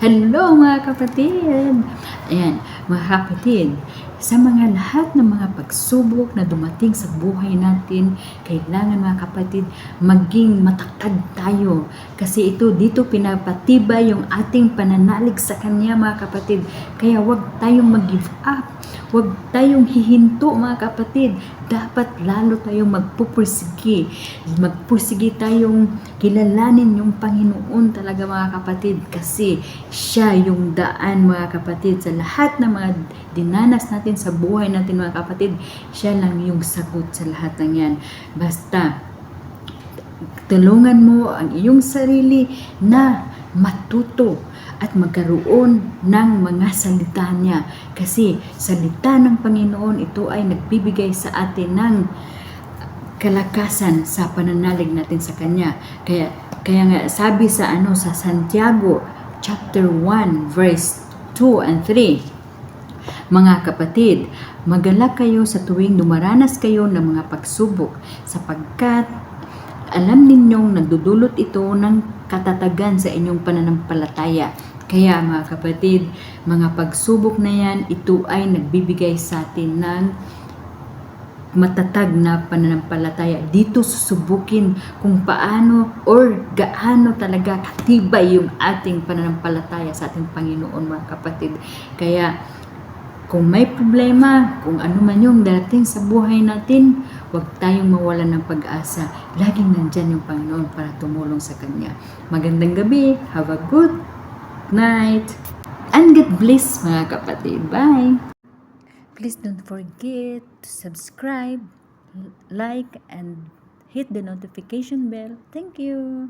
Hello mga kapatid! Ayan, mga kapatid, sa mga lahat ng mga pagsubok na dumating sa buhay natin, kailangan mga kapatid, maging matatag tayo. Kasi dito pinapatibay yung ating pananalig sa Kanya mga kapatid. Kaya huwag tayong mag-give up. Huwag tayong hihinto mga kapatid. Dapat lalo tayong magpupursige. Magpursige tayong kilalanin yung Panginoon talaga mga kapatid. Kasi siya yung daan mga kapatid. Sa lahat ng mga dinanas natin sa buhay natin mga kapatid, siya lang yung sagot sa lahat ng yan. Basta tulungan mo ang iyong sarili na matuto at magkaroon ng mga salita niya. Kasi salita ng Panginoon, ito ay nagbibigay sa atin ng kalakasan sa pananalig natin sa Kanya. Kaya nga sabi sa sa Santiago chapter 1 verse 2 and 3, mga kapatid, magalak kayo sa tuwing dumaranas kayo ng mga pagsubok, sapagkat alam ninyong nagdudulot ito ng katatagan sa inyong pananampalataya. Kaya mga kapatid, mga pagsubok na yan, ito ay nagbibigay sa atin ng matatag na pananampalataya. Dito susubukin kung paano or gaano talaga katibay yung ating pananampalataya sa ating Panginoon mga kapatid. Kaya kung may problema, kung ano man yung dating sa buhay natin, huwag tayong mawalan ng pag-asa. Laging nandyan yung Panginoon para tumulong sa Kanya. Magandang gabi. Have a good night. And God bless mga kapatid. Bye. Please don't forget to subscribe, like, and hit the notification bell. Thank you.